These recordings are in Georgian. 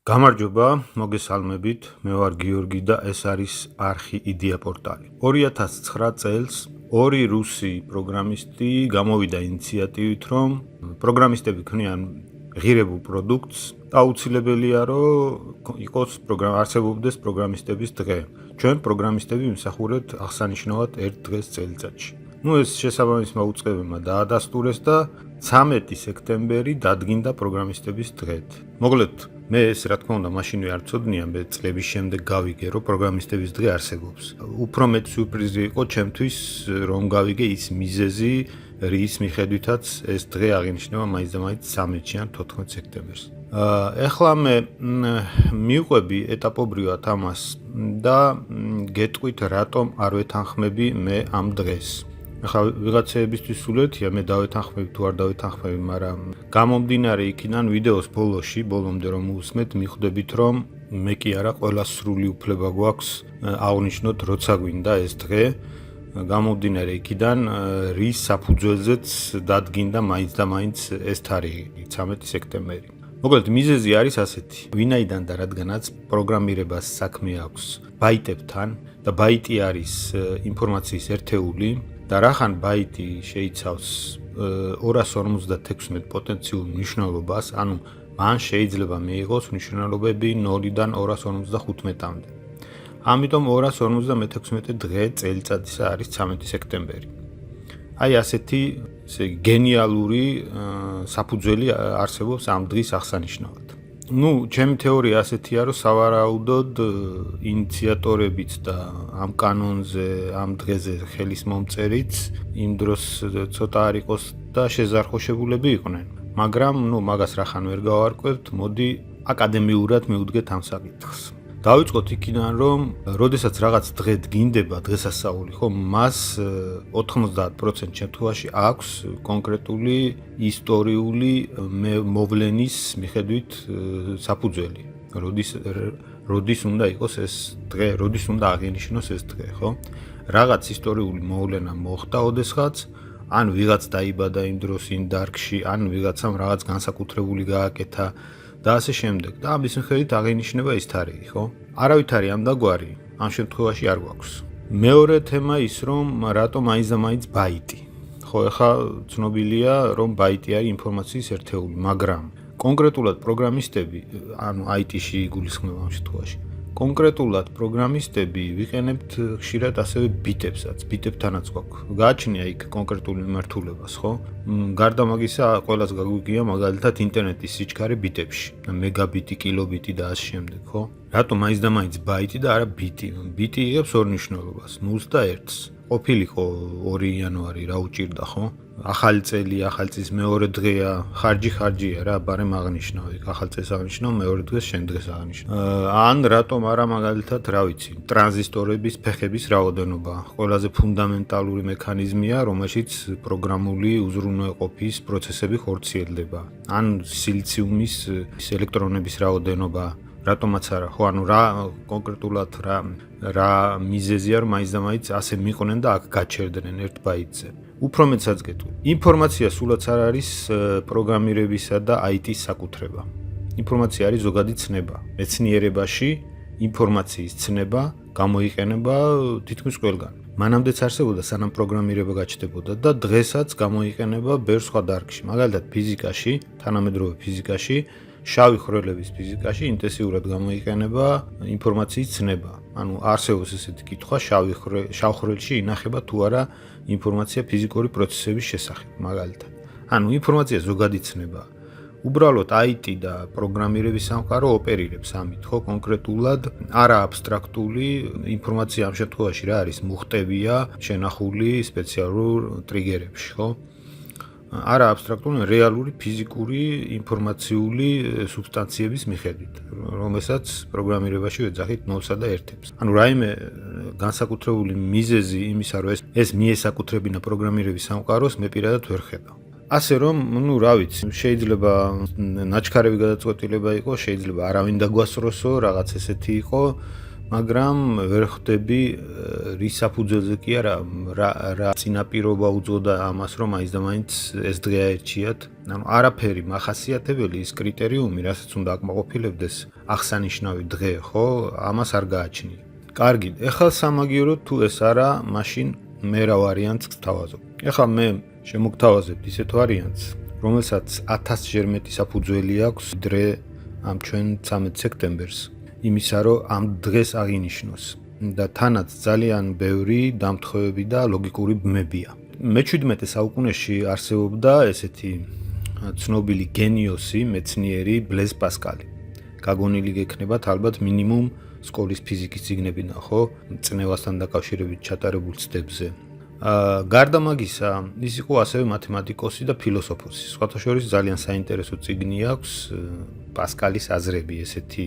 გამარჯობა, მოგესალმებით. მე ვარ გიორგი და ეს არის არხი იდეა პორტალი. 2009 წელს ორი რუსი პროგრამისტი გამოვიდა ინიციატივით, რომ პროგრამისტები ქმნიან ღირებულ პროდუქტს და აუცილებელია, რომ იყოს არსებობდეს პროგრამისტების დღე. ჩვენ პროგრამისტები ვიმსახურებთ აღსანიშნავად ერთ დღეს წელიწადში. ეს შესაბამის მოუწყებებმა დაადასტურეს და 13 სექტემბერი დადგინდა პროგრამისტების დღედ. მოკლედ, მე ეს რა თქმა უნდა მაშინვე არ ვცოდნია, მე წლების შემდეგ გავიგე, რომ პროგრამისტების დღე არსებობს. უფრო მეტი სიურპრიზი იყო ჩემთვის, რომ გავიგე ის მიზეზი, რის მიხედვითაც ეს დღე აღინიშნება მაინც და მაინც 13-ში ან 14 სექტემბერს. ეხლა მე მივყვები ეტაპობრივად ამას და გეტყვით, რატომ არ ვეთანხმები მე ამ დღეს. ახლა ვიღაცეებისთვის სულეთია, მე დავეთანხმები თუ არ დავეთანხმები, მაგრამ გამომდინარე იქიდან ვიდეოს ბოლომდე რომ უსმეთ, მიხვდებით, რომ მე კი არა, ყველა სრული უფლება გვაქვს აღნიშნოთ, როცა გვინდა ეს დღე. გამომდინარე იქიდან, რის საფუძველზეც დადგინდა მაინც და მაინც ეს თარიღი, 13 სექტემბერი. მოკლედ, მიზეზი არის ასეთი. ვინაიდან და რადგანაც პროგრამირებას საქმე აქვს ბაიტებთან და ბაიტი არის ინფორმაციის ერთეული და რახან ბაიტი შეიცავს 256 პოტენციურ მნიშვნელობას, ანუ მან შეიძლება მიიღოს მნიშვნელობები 0-დან 255-მდე. ამიტომ 256 დღე წელიწადისა არის 13 სექტემბერი. აი ასეთი გენიალური საფუძველი არსებობს ამ დღის აღსანიშნავად. ჩემი თეორია ასეთია, რომ სავარაუდოდ ინიციატორებიც და ამ კანონზე, ამ დღეზე ხელის მომწერიც იმ დროს ცოტა არ იყოს და შეზარხოშებულები იყვნენ. მაგრამ, მაგას რახან ვერ გავარკვევთ, მოდი აკადემიურად მივუდგეთ ამ საკითხს. დავიწყოთ იქიდან, რომ როდესაც რაღაც დღე დგინდება, დღესასწაული, მას 90% შემთხვევაში აქვს კონკრეტული ისტორიული მოვლენის მიხედვით საფუძველი. როდის უნდა იყოს ეს დღე, როდის უნდა აღინიშნოს ეს დღე, ხო? რაღაც ისტორიული მოვლენა მოხდა ოდესღაც, ან ვიღაც დაიბადა იმ დროს იმ დარგში, ან ვიღაცამ რაღაც განსაკუთრებული გააკეთა და ასე შემდეგ. და ამის მიხედვით აღინიშნება ის თარიღი, ხო? არავით არის ამდაგვარი, ამ შემთხვევაში არ გვაქვს. მეორე თემა ის, რომ რატომ მაინც და მაინც ბაიტი. ხო, ეხლა ცნობილია, რომ ბაიტი არის ინფორმაციის ერთეული, მაგრამ კონკრეტულად პროგრამისტები, ანუ IT-ში იგულისხმება ამ შემთხვევაში. კონკრეტულად პროგრამისტები ვიყენებთ ხშირად ასევე ბიტებსაც, ბიტებთანაც გვაქვს. გააჩნია იქ კონკრეტული მიმართულებას, ხო? გარდა მაგისა, ყველას გაგვიგია მაგალითად ინტერნეტის სიჩქარე ბიტებში, მეგაბიტი, კილობიტი და ასე შემდეგ, ხო? რატომ მაინც და მაინც ბაიტი და არა ბიტი? ბიტი იღებს ორ მნიშვნელობას, 0-ს და 1-ს. ყოფილიყო 2 იანვარი, რა უჭირდა, ხო? ახალი წელი, ახალი წლის მეორე დღეა, ხარჯია რა, ბარემ აღნიშნავ, ახალი წელს აღნიშნავ, მეორე დღეს შენ დღეს აღნიშნავ. ან რატომ არა მაგალითად, რა ვიცი, ტრანზისტორების ფეხების რაოდენობა, ყველაზე ფუნდამენტალური მექანიზმია, რომელშიც პროგრამული უზრუნველყოფის პროცესები ხორციელდება. ან სილიციუმის ელექტრონების რაოდენობა, რატომაც არა, ხო, ანუ რა კონკრეტულად რა მიზეზია, რომ მაინც და მაინც ასე მიყვნენ და აქ გაჩერდნენ 1 ბაიტზე. უფრო მეტსაც გეტყვი. ინფორმაცია სულაც არ არის პროგრამირებისა და IT-ის საკუთრება. ინფორმაცია არის ზოგადი ცნება. მეცნიერებაში ინფორმაციის ცნება გამოიყენება თითქმის ყველგან. მანამდეც არსებობდა, სანამ პროგრამირება გაჩნდებოდა და დღესაც გამოიყენება ბევრ სხვა დარგში. მაგალითად, ფიზიკაში, თანამედროვე ფიზიკაში, შავი ხვრელების ფიზიკაში ინტენსიურად გამოიყენება ინფორმაციის ცნება. ანუ არსებობს ესეთი კითხვა, შავ ხვრელში ინახება თუ არა ინფორმაცია ფიზიკური პროცესების შესახებ, მაგალითად. ანუ ინფორმაცია ზოგადი ცნება. უბრალოდ IT და პროგრამირების სამყარო ოპერირებს ამით, ხო, კონკრეტულად არა აბსტრაქტული ინფორმაცია ამ შემთხვევაში რა არის, მუხტებია შენახული სპეციალურ ტრიგერებში, ხო? არა აბსტრაქტული, რეალური ფიზიკური ინფორმაციული სუბსტანციების მიხედვით, რომელსაც პროგრამირებაში ვეძახით 0-სა და 1-ებს. ანუ რაიმე განსაკუთრებული მიზეზი იმისა, რომ ეს მიესაკუთრებინა პროგრამირების სამყაროს, მე პირადად ვერ ხედავ. ასე რომ, რა ვიცი, შეიძლება ნაჩქარევი გადაწყვეტილება იყოს, შეიძლება არავინ დაგვასწროსო, რაღაც ესეთი იყო, მაგრამ ვერ ხვდები რის საფუძველზე კი არა რა წინაპირობა უძღოდა ამას, რომ მაინც და მაინც ეს დღე აერჩიათ. ანუ არაფერი მახასიათებელი ის კრიტერიუმი, რასაც უნდა აკმაყოფილებდეს აღსანიშნავი დღე, ხო? ამას არ გააჩნია. კარგი, ეხლა სამაგიეროდ თუ ეს არა, მაშინ მე რა ვარიანტს გთავაზობ. ეხლა მე შემოგთავაზებ ისეთ ვარიანტს, რომელსაც 1000-ჯერ მეტი საფუძველი აქვს დღე ამ ჩვენ 13 სექტემბერს. იმისა, რომ ამ დღეს აღინიშნოს და თანაც ძალიან ბევრი დამთხოვები და ლოგიკური ბმებია. მე-17 საუკუნეში არსებობდა ესეთი ცნობილი გენიოსი, მეცნიერი ბლეზ პასკალი. გაგონილი გექნებათ ალბათ მინიმუმ სკოლის ფიზიკის წიგნებიდან, ხო? წნევასთან დაკავშირებით ჩატარებულ ცდებზე. გარდა მაგისა, ის იყო ასევე მათემატიკოსი და ფილოსოფოსი. სხვათა შორის ძალიან საინტერესო წიგნი აქვს პასკალის აზრები, ესეთი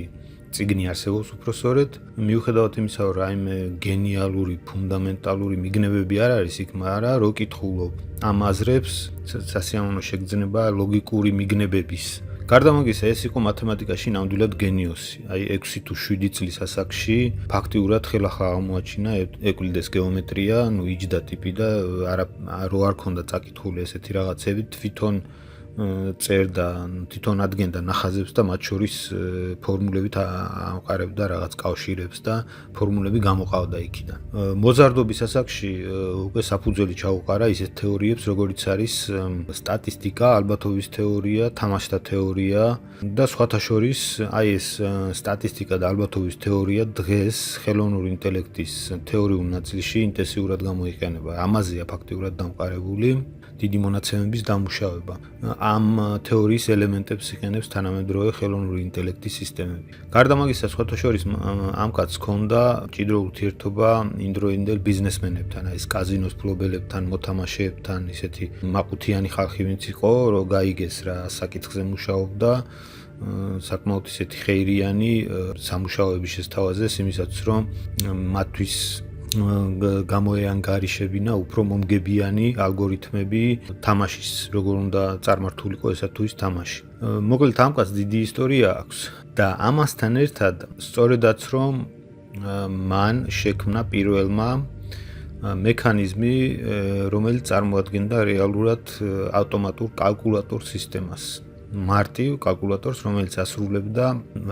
წიგნი არსებობს უпроსორედ, მიუხედავად იმისა, რომ რაიმე გენიალური, ფუნდამენტალური მიგნებები არ არის იქ, მაგრამ რო კითხულობ ამ აზრებს, სასიამოვნო შეგრძნება ლოგიკური მიგნებების. გარდა მაგისა, ეს იყო მათემატიკაში ნამდვილად გენიოსი. აი 6 თუ 7 წლის ასაკში ფაქტიურად ხელახლა აღმოაჩინა ეკვლიდეს გეომეტრია, ნუ იჯდა ტიპი და რო არ ქონდა წაკითხული ესეთი რაღაცები, თვითონ წერდა, თვითონ ადგენდა ნახაზებს და მათ შორის ფორმულებით ამყარებდა რაღაც კავშირებს და ფორმულები გამოყავდა იქიდან. მოზარდობის ასაკში უკვე საფუძველი ჩაუყარა ისეთ თეორიებს, როგორიც არის სტატისტიკა, ალბათობის თეორია, თამაშთა თეორია და სხვათა შორის აი ეს სტატისტიკა და ალბათობის თეორია დღეს ხელოვნური ინტელექტის თეორიულ ნაწილში ინტენსიურად გამოიყენება. ამაზეა ფაქტიურად დამყარებული დიდი მონაცემების დამუშავება. ამ თეორიის ელემენტებს იყენებს თანამედროვე ხელოვნური ინტელექტის სისტემები. გარდა მაგისა, სხვათა შორის ამ კაცს ჰქონდა მჭიდრო ურთიერთობა იმდროინდელ ბიზნესმენებთან, აი ეს კაზინოს ფლობელებთან, მოთამაშეებთან, ისეთი მაყუთიანი ხალხი ვინც იყო, რომ გაიგეს რა საკითხზე მუშაობდა, საკმაოდ ისეთი ხეირიანი სამუშაოები შესთავაზეს იმისაც, რომ მათთვის გამოეანგარიშებინა უფრო მომგებიანი ალგორითმები თამაშის, როგორ უნდა წარმართულიყო ესა თუ ის თამაში. მოკლედ ამ კაცს დიდი ისტორია აქვს და ამასთან ერთად სწორედაც რომ მან შექმნა პირველმა მექანიზმი, რომელიც წარმოადგენდა რეალურად ავტომატურ კალკულატორ სისტემას. მარტივ კალკულატორს, რომელიც ასრულებდა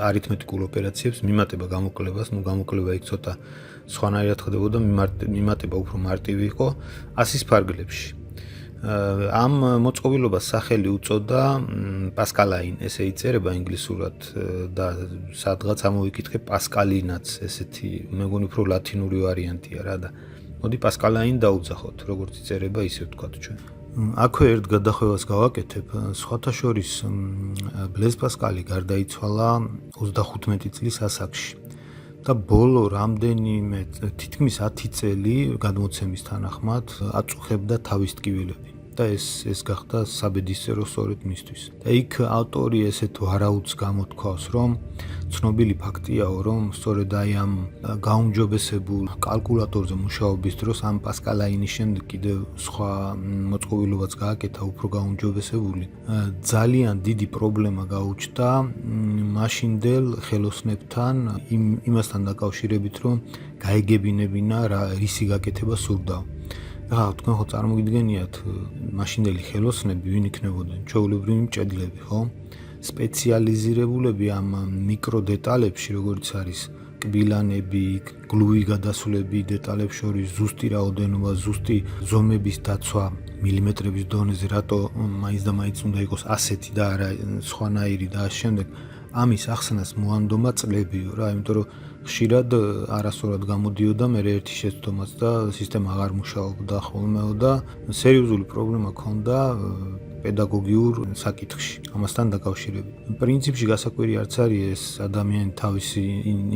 არითმეტიკულ ოპერაციებს, მიმატება გამოკლებას, ნუ გამოკლება იქ ცოტა სხვანაირად ხდებოდა, მიმატება უფრო მარტივი იყო 100-ის ფარგლებში. ამ მოწყობილობას სახელი უწოდა პასკალაინ, ესე იწერება ინგლისურად და სადღაც ამოვიკითხე პასკალინაც, ესეთი მეგონი უფრო ლათინური ვარიანტია რა და მოდი პასკალაინ დაუძახოთ, როგორც იწერება, ისე ვთქვათ ჩვენ. აქვე ერთ გადახვევას გავაკეთებ, სხვათა შორის ბლეზ პასკალი გარდაიცვალა 35 წლის ასაკში. და ბოლო რამდენიმე თითქმის 10 წელი გადმოცემის თანახმად აწუხებდა თავის ტკივილები და ეს გახდა საბედისწერო სწორედ მისთვის. და იქ ავტორი ესეთ ვარაუდს გამოთქვავს, რომ ცნობილი ფაქტიაო, რომ სწორედ აი ამ გაუმჯობესებულ კალკულატორზე მუშაობის დროს ამ პასკალაინის შემდეგ კიდევ სხვა მოწყობილობაც გააკეთა უფრო გაუმჯობესებული, ძალიან დიდი პრობლემა გაუჩნდა მაშინდელ ხელოსნებთან იმასთან დაკავშირებით, რომ გაეგებინებინა რისი გაკეთება სურდაო. და თქვენ ხო წარმოგიდგენიათ, მაშინდელი ხელოსნები ვინ იქნებოდნენ? ჩვეულებრივი მჭედლები, ხო? სპეციალიზირებულები ამ მიკრო დეტალებში, როგორც არის კბილანები, გლუვი გადასვლები დეტალებს შორის, ზუსტი რაოდენობა, ზუსტი ზომების დაცვა მილიმეტრების დონეზე, რატო მაინც და მაინც უნდა იყოს ასეთი და არა სხვანაირი და ამ შემდეგ. ამის ახსნას მოანდომა წლებიო რა, იმიტომ რომ ხშირად არასწორად გამოდიოდა მე ერთი შეცდომაც და სისტემა აღარ მუშაობდა ხოლმეო და სერიოზული პრობლემა ჰქონდა პედაგოგიურ საკითხში ამასთან დაკავშირებით. პრინციპში გასაკვირი არც არის, ეს ადამიანი თავისი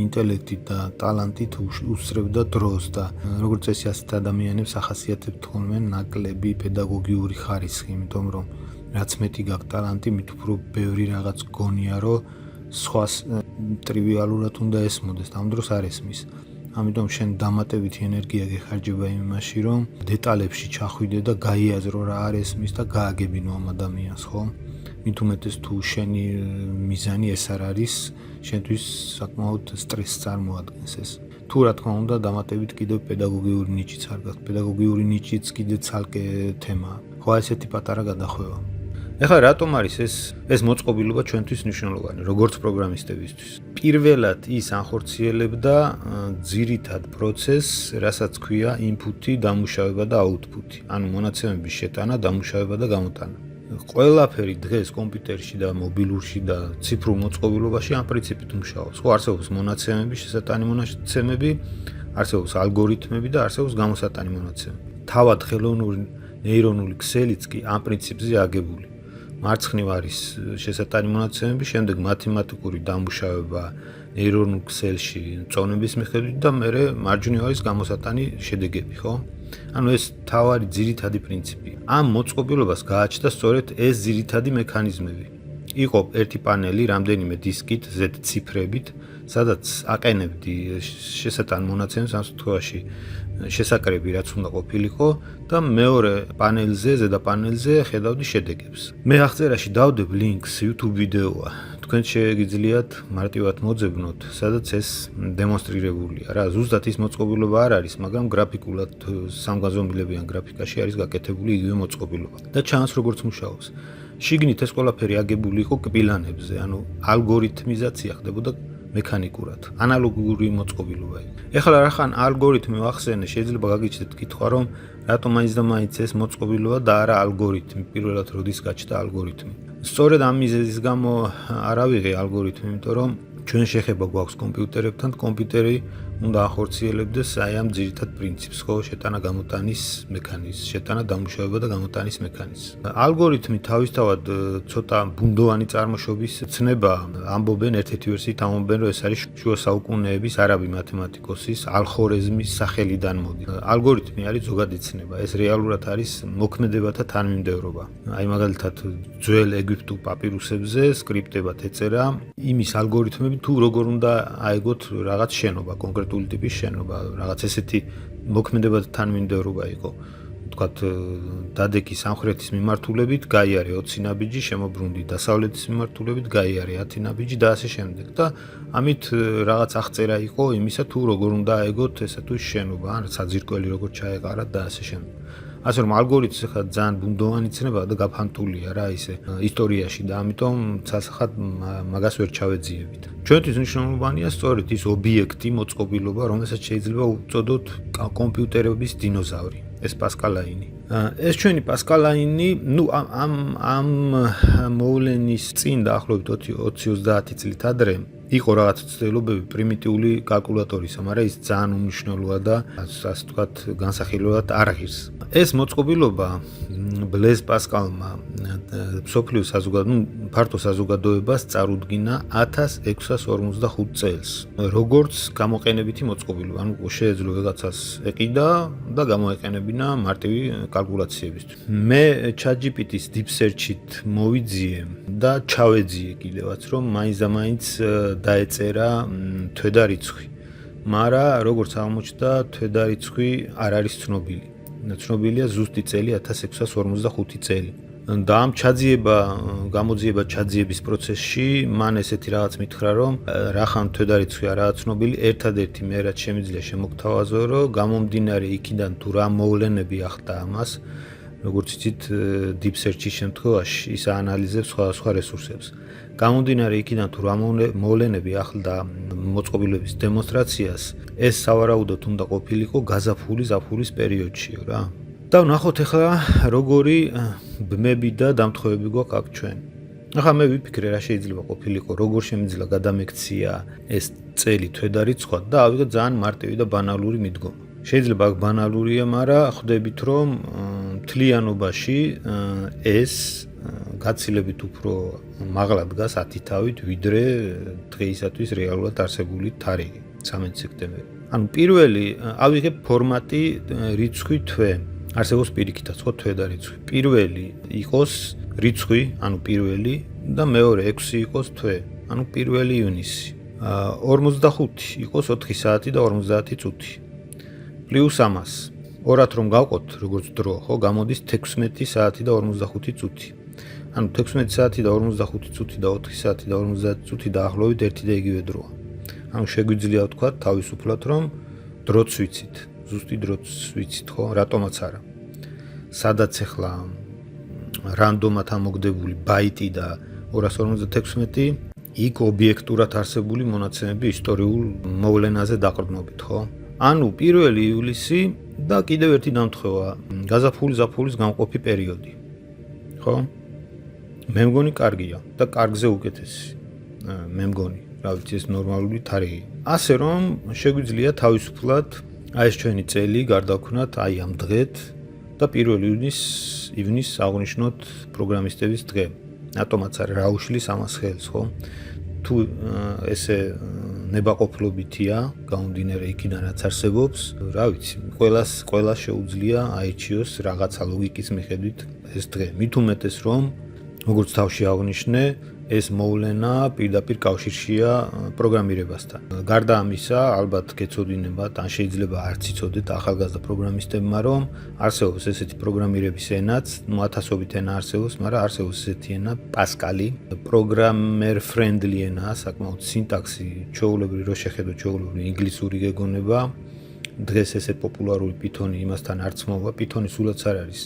ინტელექტით და ტალანტით უსწრებდა დროს და როგორც წესი ასეთ ადამიანებს ახასიათებთ ხოლმე ნაკლები პედაგოგიური ხარისხი, იმიტომ რომ რაც მეტი გაქვს ტალანტი, მით უფრო ბევრი რაღაც გონია, რომ სხვას ტრივიალურად უნდა ესმოდეს, ამ დროს არ ესმის. ამიტომ შენ დამატებითი ენერგია გეხარჯება იმაში, რომ დეტალებში ჩახვიდე და გაიაზრო რა არ ესმის და გააგებინო ამ ადამიანს, ხო? მით უმეტეს თუ შენი მიზანი ეს არ არის, შენთვის საკმაოდ სტრესს წარმოადგენს ეს. თუ რა თქმა უნდა დამატებით კიდევ პედაგოგიური ნიჭიც არ გაქვს. პედაგოგიური ნიჭიც კიდე ცალკე თემაა. ხო, ესეთი პატარა გადახვევა. ეხლა რატომ არის ეს მოწყობილობა ჩვენთვის მნიშვნელოვანი, როგორც პროგრამისტებისთვის? პირველად ის ანხორციელებდა ძირითად პროცესს, რასაც ქვია input-ი, დამუშავება და output-ი, ანუ მონაცემების შეტანა, დამუშავება და გამოტანა. ყველაფერი დღეს კომპიუტერში და მობილურში და ციფრულ მოწყობილობაში ამ პრინციპით მუშაობს. ხო, არსებობს მონაცემების შესატანი მონაცემები, არსებობს ალგორითმები და არსებობს გამოსატანი მონაცემები. თავად ხელოვნური ნეირონული ქსელიც კი ამ პრინციპზე აგებული. მარცხნივ არის შესატანი მონაცემები, შემდეგ მათემატიკური დამუშავება ნეირონულ ქსელში წონების მიხედვით და მერე მარჯვნივ არის გამოსატანი შედეგები, ხო? ანუ ეს თავარი ძირითადი პრინციპია. ამ მოწყობილობას გააჩნდა სწორედ ეს ძირითადი მექანიზმები. იყო ერთი პანელი რამდენიმე დისკით Z ციფრებით, სადაც აყენებდი შესატან მონაცემებს, ამ შემთხვევაში შესაკრები რაც უნდა ყოფილიყო და მეორე პანელზე, ზედა პანელზე ხედავდი შედეგებს. მე აღწერაში დავდებ ლინკს YouTube ვიდეოა. თქვენ შეგიძლიათ მარტივად მოძებნოთ, სადაც ეს დემონსტრირებულია. რა, ზუსტად ის მოწყობილობა არ არის, მაგრამ გრაფიკულად სამგანზომილებიან გრაფიკაში არის გაკეთებული იგივე მოწყობილობა. და ჩანს როგორც მუშაობს. შიგნით ეს ყველაფერი აგებული იყო კბილანებზე, ანუ ალგორითმიზაცია ხდებოდა მექანიკურად, ანალოგური მოწყობილობა. ეხლა რახან ალგორითმი ვახსენე, შეიძლება გაგიჩნდეთ კითხვა, რომ რატომ მაინც და მაინც ეს მოწყობილობა და არა ალგორითმი, პირველად როდის გაჩნდა ალგორითმი. სწორედ ამ მიზეზის გამო არ ავიღე ალგორითმი, იმიტომ რომ ჩვენ შეხება გვაქვს კომპიუტერებთან, კომპიუტერი უნდა ახორციელებდეს აი ამ ძირითად პრინციპს, ხო, შეტანა-გამოტანის მექანიზმს, შეტანა-დამუშავება და გამოტანის მექანიზმს. ალგორითმი თავისთავად ცოტა ბუნდოვანი წარმოშობის ცნება, ამბობენ ერთ-ერთი ვერსიით ამბობენ, რომ ეს არის შუა საუკუნეების არაბი მათემატიკოსის ალ-ხორეზმის სახელიდან მოდის. ალგორითმი არის ზოგადი ცნება, ეს რეალურად არის მოქმედებათა თანმიმდევრობა. აი მაგალითად ძველ ეგვიპტურ პაპირუსებზე სკრიპტებად ეწერა იმის ალგორითმები თუ როგორ უნდა აეგოთ რაღაც შენობა, კონკრეტული ტიპის შენობა, რაღაც ესეთი მოქმედებათა თანმიმდევრობა იყო. ვთქვათ, დადექი სამხრეთის მიმართულებით გაიარე 20 ნაბიჯი, შემოbrunდი დასავლეთის მიმართულებით გაიარე 10 ნაბიჯი და ასე შემდეგ. და ამით რაღაც აღწერა იყო იმისა თუ როგორ უნდა აეგოთ ესა თუ შენობა, ან საძირკველი როგორ ჩაეყარათ და ასე შემდეგ. ასე რომ ალგორითმი ხა ძალიან ბუნდოვანი ცნებაა და გაფანტულია რა ისე ისტორიაში და ამიტომ ცალსახად მაგას ვერ ჩავეძიებით. ჩვენთვის მნიშვნელოვანია სწორედ ის ობიექტი, მოწყობილობა, რომელსაც შეიძლება უწოდოთ კომპიუტერების დინოზავრი, ეს პასკალაინი. ეს ჩვენი პასკალაინი, ნუ ამ მოვლენის წინ დაახლოებით 20-30 წლით ადრე იყო რაღაც ცდილობები პრიმიტიული კალკულატორისა, მაგრამ ის ძალიან უმნიშვნელოა და ასე ვთქვათ, განსახილველად არ ღირს. ეს მოწყობილობა ბლეზ პასკალმა მსოფლიო ფართო საზოგადოებას წარუდგინა 1645 წელს, როგორც გამოყენებითი მოწყობილობა. ანუ შეეძლო ვიღაცას ეყიდა და გამოეყენებინა მარტივი კალკულაციებისთვის. მე ChatGPT-ს Deep Search-ით მოვიძიე და ჩავეძიე კიდევაც, რომ მაინც და მაინც დაეწერა თვედარიცხვი. მაგრამ როგორც აღმოჩნდა, თვედარიცხვი არ არის ცნობილი. ცნობილია ზუსტი წელი 1645 წელი. და ამ გამოძიება ჩაძიების პროცესში მან ესეთი რაღაც მითხრა, რომ რახან თვედარიცხვი არაა ცნობილი, ერთადერთი მე რაც შემიძლია შემოგთავაზო, რომ გამომდინარე იქიდან თუ რა მოვლენები ახლდა ამას, როგორც იცით, Deep Search-ის შემთხვევაში ის აანალიზებს სხვადასხვა რესურსებს. გამომდინარე იქიდან თუ რა მოვლენები ახლდა მოწყობილების დემონსტრაციას, ეს სავარაუდოდ უნდა ყოფილიყო გაზაფხულის ზაფხულის პერიოდშიო რა. და ვნახოთ ახლა როგორი ბმები და დამთხოვები გვაქვს აქ ჩვენ. ახლა მე ვიფიქრე რა შეიძლება ყოფილიყო, როგორ შემიძლია გადამექცია ეს წელი თვედარიცხვად და ავიღე ძალიან მარტივი და ბანალური მიდგომა. შეიძლება აქ ბანალურია, მაგრამ ხვდებით რომ მთლიანობაში ეს გაცილებით უფრო მაღლა დგას 10 თავით, ვიდრე დღეისათვის რეალურად არსებული თარიღი 13 სექტემბერი. ანუ პირველი ავიღებ ფორმატი რიცხვი თვე. არსებობს პირიქითაც ხო თვედარიცხვი. პირველი იყოს რიცხვი, ანუ პირველი და მეორე 6 იყოს თვე, ანუ 1 ივნისი. 45 იყოს 4 საათი და 50 წუთი. პლუს ამას ორად რომ გავყოთ როგორც დრო, ხო, გამოდის 16 საათი და 45 წუთი. ანუ 16 საათი და 45 წუთი და 4 საათი და 50 წუთი დაახლოებით ერთი და იგივე დროა. ანუ შეგვიძლია ვთქვათ თავისუფლად, რომ დროც ვიცით, ზუსტი დროც ვიცით, ხო, რატომაც არა. სადაც ახლა რანდომად ამოგდებული ბაიტი და 256 იქ ობიექტურად არსებული მონაცემები ისტორიულ მოვლენაზე დაყრდნობით, ხო? ანუ 1 ივლისი და კიდევ ერთი დამთხევა, გაზაფხულის ზაფხულის გამყოფი პერიოდი. ხო? მე მგონი კარგია და კარგზე უკეთესი. მე მგონი, რა ვიცი, ეს ნორმალური თარიღი. ასე რომ შეგვიძლია თავისუფლად აი ეს ჩვენი წელი გარდაქმნათ აი ამ დღეთ და 1 ივნისს აღვნიშნოთ პროგრამისტების დღე. რატომაც არა რა უშლის ამას ხელს, ხო? თუ ესე ნებაყოფლობითია, გამომდინარე იქიდან რაც არსებობს, რა ვიცი, ყველას შეუძლია აიჩიოს რაღაცა ლოგიკის მიხედვით ეს დღე. მით უმეტეს რომ როგორც თავში აღნიშნე, ეს მოვლენა პირდაპირ კავშირშია პროგრამირებასთან. გარდა ამისა, ალბათ გეცოდინებათ, ან შეიძლება არც იცოდეთ ახალგაზრდა პროგრამისტებმა, რომ არსებობს ესეთი პროგრამირების ენაც, ათასობით ენა არსებობს, მაგრამ არსებობს ესეთი ენა, პასკალი, პროგრამერ ფრენდლი ენაა, საკმაოდ სინტაქსი, ჩვეულებრივ რო შეხედოთ, ჩვეულებრივ ინგლისური გეგონება. დღეს ესე პოპულარული Python-ი იმასთან არც მოვა, Python-ი სულაც არ არის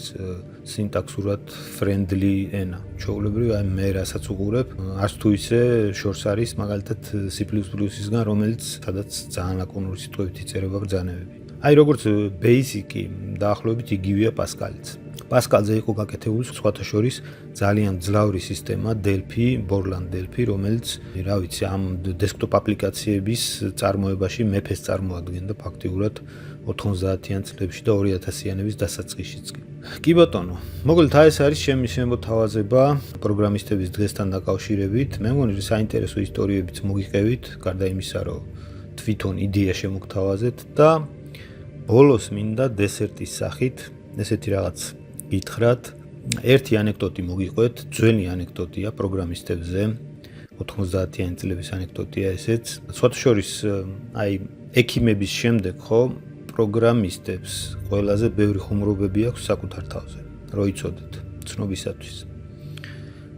სინტაქსურად ფრენდლი ენა. ჩვეულებრივ აი მე რასაც უყურებ, არც თუ ისე შორს არის მაგალითად C++-ისგან, რომელიც სადაც ძალიან ლაკონური სიტყვებით იწერება ბრძანებები. აი როგორც basic-ი დაახლოებით იგივეა Pascal-იც. Pascal-ზე იყო გაკეთებული სხვათა შორის ძალიან ძლავრი სისტემა Delphi, Borland Delphi, რომელიც რა ვიცი, ამ დესკტოპ აპლიკაციების წარმოებაში მეფეს წარმოადგენდა ფაქტიურად 90-იან წლებში და 2000-იანების დასაწყისშიც. კი ბატონო, მოკლედ ეს არის ჩემი შემოთავაზება პროგრამისტების დღესთან დაკავშირებით. მე მგონი საინტერესო ისტორიებიც მოგიყევით, გარდა იმისა, რომ თვითონ იდეა შემოგთავაზეთ და ბოლოს მინდა დესერტის სახით ესეთი რაღაც გითხრათ. ერთი ანეკდოტი მოგიყვეთ, ძველი ანეკდოტია პროგრამისტებზე, 90-იანი წლების ანეკდოტია ესეც. სხვათა შორის, აი, ექიმების შემდეგ, ხო, პროგრამისტებს ყველაზე ბევრი ხუმრობები აქვს საკუთარ თავზე, რო იცოდეთ, ცნობისათვის.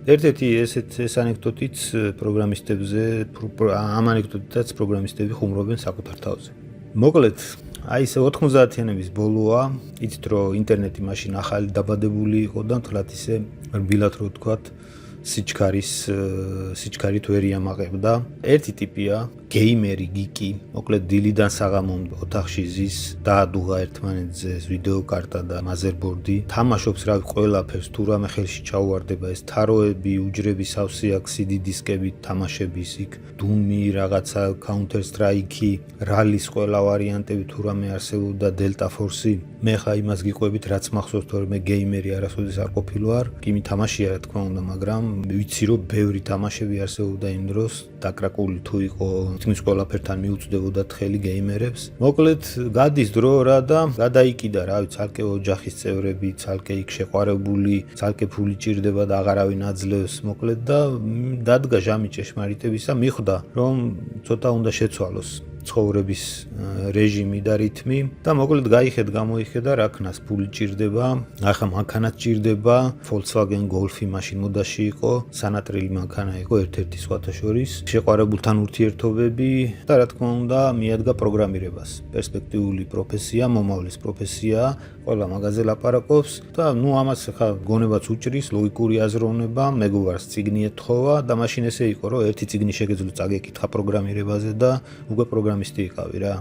ერთ-ერთი ეს ანეკდოტიც პროგრამისტებზე, ამ ანეკდოტითაც პროგრამისტები ხუმრობენ საკუთარ თავზე. მოკლედ, აი ეს 90-იანების ბოლოა, იცით რომ ინტერნეტი მაშინ ახალი დაბადებული იყო და თლათ ისე რბილად რო ვთქვათ, სიჩქარით ვერ იამაყებდა. ერთი ტიპია, გეიმერი, გიკი, მოკლედ დილიდან საღამომდე ოთახში ზის, დაადუღა ერთმანეთზე ვიდეო კარტა და მაზერბორდი, თამაშობს რავი ყველაფერს, თუ რამე ხელში ჩაუვარდება ეს თაროები, უჯრები სავსე აქვს CD დისკებით, თამაშების იქ, დუმი, რაღაცა Counter Strike-ი, რალის ყველა ვარიანტები თუ რამე არსებობდა, Delta Force-ი. მე ხა იმას გიყვებით, რაც მახსოვს, თორემ მე გეიმერი არასოდეს არ ყოფილი ვარ, კი მითამაშია რა თქმა უნდა, მაგრამ ვიცი რომ ბევრი თამაშები არსებობდა იმ დროს, დაკრაკული თუ იყო თითქმის ყველაფერთან მიუწვდებოდა თხელი გეიმერებს. მოკლედ გადის დრო რა და გადაიკიდა რა ვიცი, ცალკე ოჯახის წევრები, ცალკე იქ შეყვარებული, ცალკე ფული ჭირდება და აღარავინ აძლევს. მოკლედ და დადგა ჟამი ჭეშმარიტებისა, მიხვდა რომ ცოტა უნდა შეცვალოს ცხოვრების რეჟიმი და რითმი და მოკლედ გამოიხედა რა ქნას, ფული ჭირდება, ახლა მანქანაც ჭირდება, Volkswagen Golf-ი მაშინ მოდაში იყო, სანატრილი მანქანა იყო ერთ-ერთი სხვათა შორის, შეყვარებულთან ურთიერთობები და რა თქმა უნდა მიადგა პროგრამირებას. პერსპექტიული პროფესია, მომავლის პროფესია, ყველა მაგაზე ლაპარაკობს და ნუ ამას ხა გონებაც უჭრის, ლოგიკური აზროვნება, მეგობარს წიგნი ეთხოვა და მაშინ ესე იყო რომ ერთი წიგნი შეგეძლო წაგეკითხა პროგრამირებაზე და უკვე პროგრამისტი იყავი რა.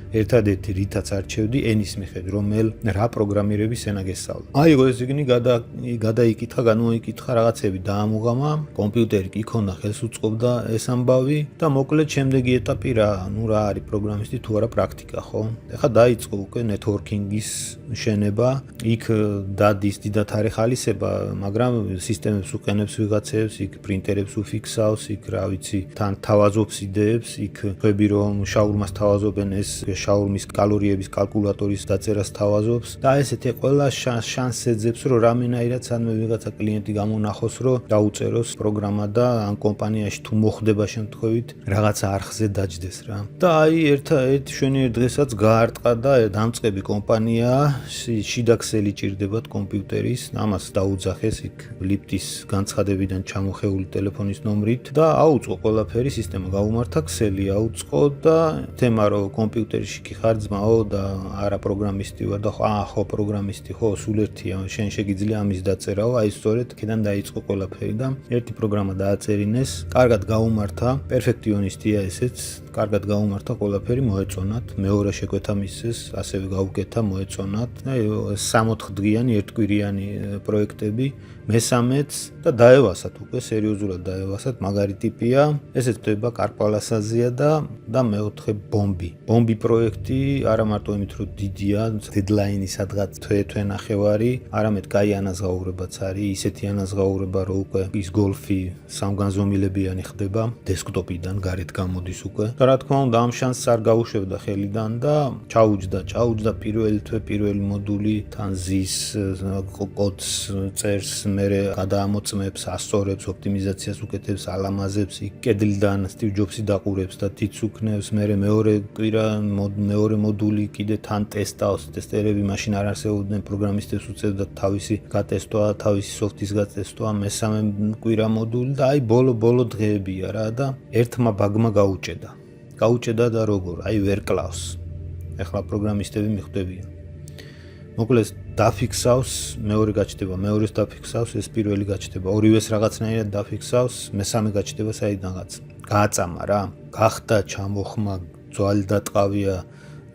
ერთადერთი რითაც არჩევდი ენის მიხედვით, რა პროგრამირების ენა გესწავლა. აი ეს წიგნი გადაიკითხა, გამოიკითხა, რაღაცები დაამუღამა, კომპიუტერი კი ქონდა ხელს უწყობდა ეს ამბავი და მოკლედ შემდეგი ეტაპი რა, ნუ რა არის პროგრამისტი თუ არა პრაქტიკა, ხო? ეხლა დაიწყო უკვე networking-ის შენება, იქ დადის დიდათ არის ხალისება, მაგრამ სისტემებს უყენებს ვიღაცებს, იქ პრინტერებს უფიქსავს, იქ რა ვიცი, თან თავაზობს იდეებს, იქ ხვები რომ შაურმას თავაზობენ ეს შაურმის კალორიების კალკულატორის დაწერას თავაზობს და ესეთი ყველა შანსს ეძებს, რომ რამენაირად სადმე ვიღაცა კლიენტი გამონახოს, რომ დაუწეროს პროგრამა და ან კომპანიაში თუ მოხდება შემთხვევით რაღაცა არხზე დაჯდეს რა. და აი ერთ შვენიერ დღესაც გაარტყა და დამწყები კომპანია, შიდა ქსელი ჭირდებათ კომპიუტერის, ამას დაუძახეს იქ ლიფტის განცხადებიდან ჩამოხეული ტელეფონის ნომრით და აუწყო ყველაფერი, სისტემა გაუმართა, ქსელი აუწყო და თემა რომ კომპიუტერში კი ხარ ძმაო და არა პროგრამისტი ვარ და ხო პროგრამისტი ხო სულ ერთია, შენ შეგიძლია ამის დაწერაო, აი სწორედ აქედან დაიწყო ყველაფერი და ერთი პროგრამა დააწერინეს, კარგად გაუმართა, პერფექტიონისტია ესეც, კარგად გაუმართა ყველაფერი, მოეწონათ, მეორე შეკვეთა მისცეს, ასევე გაუკეთა, მოეწონათ. აი 3-4 დღიანი ერთკვირიანი პროექტები, მესამეც და დაევასათ უკვე სერიოზულად დაევასათ, მაგარი ტიპია, ესეც ხდება კარპალასაზია და მეოთხე ბომბი. ბომბი პროექტი არა მარტო იმით რომ დიდია, დედლაინი სადღაც თვე ნახევარი, არამედ კაი ანაზღაურებაც არის, ისეთი ანაზღაურება რომ უკვე ის გოლფი სამგანზომილებიანი ხდება, დესკტოპიდან გარეთ გამოდის უკვე. და რა თქმა უნდა ამ შანსს არ გაუშვებდა ხელიდან და ჩაუჯდა პირველი თვე, პირველი მოდული თან ზის კოდს წერს, მერე გადაამოწმებს, ასწორებს, ოპტიმიზაციას უკეთებს, ალამაზებს, იქ კედლიდან სტივ ჯობსი დაყურებს და თიც უქნევს, მერე მეორე კვირა მეორე მოდული კიდე თან ტესტავს, ტესტერები მაშინ არ არსებობდნენ, პროგრამისტებს უწევდა თავისი გატესტვა, თავისი სოფტის გატესტვა, მესამე კვირა მოდული და აი ბოლო დღეებია რა და ერთმა ბაგმა გაუჭედა და როგორ, აი ვერ კლავს. ეხლა პროგრამისტები მიხვდებიან. მოკლედ დაფიქსავს, მეორე გაჩნდება, მეორეს დაფიქსავს, ეს პირველი გაჩნდება, ორივეს რაღაცნაირად დაფიქსავს, მესამე გაჩნდება საიდანღაც. გააწამა რა, გახდა ჩამოხმა, ძვალი დატყავია,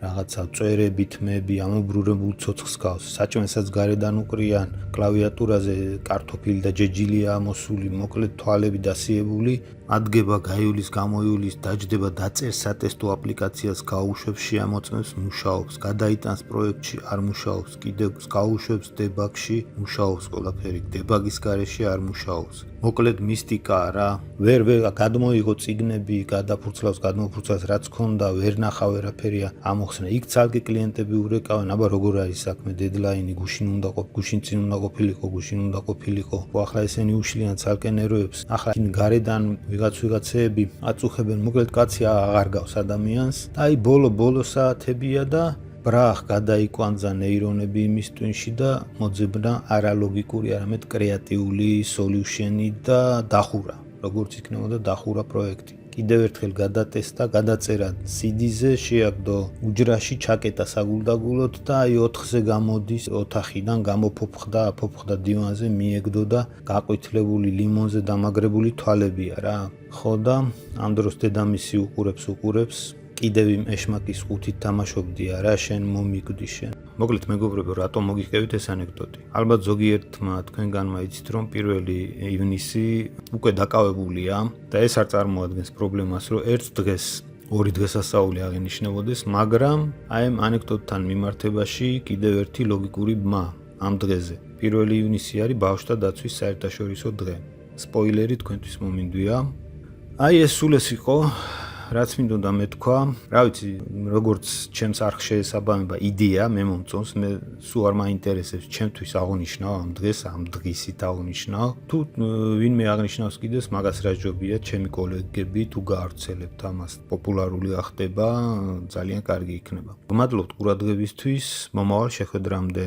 რაღაცა წვერები, თმები, ამობრუნებულ ცოცხს გავს, საჭმელსაც გარედან უკრიან, კლავიატურაზე კარტოფილი და ჯეჯილია ამოსული, მოკლედ თვალები დასიებული, ადგება გაივლის, გამოივლის, დაჯდება, დაწერს სატესტო აპლიკაციას, გაუშვებს, შეამოწმებს, მუშაობს, გადაიტანს პროექტში, არ მუშაობს, კიდევ გაუშვებს დებაგში, მუშაობს ყველაფერი, დებაგის გარეშე არ მუშაობს. მოკლედ მისტიკაა რა, ვერ გადმოიღო წიგნები, გადმოფურცლავს, რაც ქონდა, ვერ ნახა ვერაფერია ამოხსნა. იქ ცალკე კლიენტები ურეკავენ, აბა როგორ არის საქმე, დედლაინი, გუშინ წინ უნდა ყოფილიყო. ახლა ესენი უშლიან ცალკე ნერვებს. ახლა გარედან ვიღაცეები აწუხებენ, მოკლედ კაცი აღარ გავს ადამიანს. აი ბოლო საათებია და ბრახ გადაიკვანძა ნეირონები იმის ტვინში და მოძებნა არალოგიკური, არამედ კრეატიული სოლიუშენი და დახურა. როგორც იქნებოდა დახურა პროექტი. კიდევ ერთხელ გადატესტა, გადაწერა CD-ზე, შეაგდო უჯრაში, ჩაკეტა საგულდაგულოდ და აი 4-ზე გამოდის ოთახიდან, გამოფოფხდა დივანზე, მიეგდო და გაყვითლებული ლიმონზე დამაგრებული თვალებია რა. ხო და ამ დროს დედამისი უყურებს კიდევ იმ ეშმაკის ყუთით თამაშობდია რა, შენ მომიკვდი შენ. მოკლედ მეგობრებო, რატომ მოგიხევით ეს ანეკდოტი? ალბათ ზოგიერთმა თქვენგანმა იცით, რომ 1 ივნისი უკვე დაკავებულია და ეს არ წარმოადგენს პრობლემას, რომ ერთ დღეს 2 დღესასწაული აღინიშნებოდეს, მაგრამ აი ამ ანეკდოტთან მიმართებაში კიდევ ერთი ლოგიკური ბმა ამ დღეზე. 1 ივნისი არის ბავშვთა დაცვის საერთაშორისო დღე. სპოილერი თქვენთვის მომინდვია. აი ეს სულ ეს იყო რაც მინდოდა მეთქვა, რა ვიცი, როგორც ჩემს არხს შეესაბამება იდეა, მე მომწონს, მე სულ არ მაინტერესებს ჩემთვის აღნიშნავ ამ დღეს, ამ დღისით აღნიშნავ. თუ ვინმე აღნიშნავს კიდეს, მაგას რა ჯობია, ჩემი კოლეგები თუ გაავრცელებთ ამას, პოპულარული ხდება, ძალიან კარგი იქნება. მადლობთ ყურადღებისთვის, მომავალ შეხვედრამდე.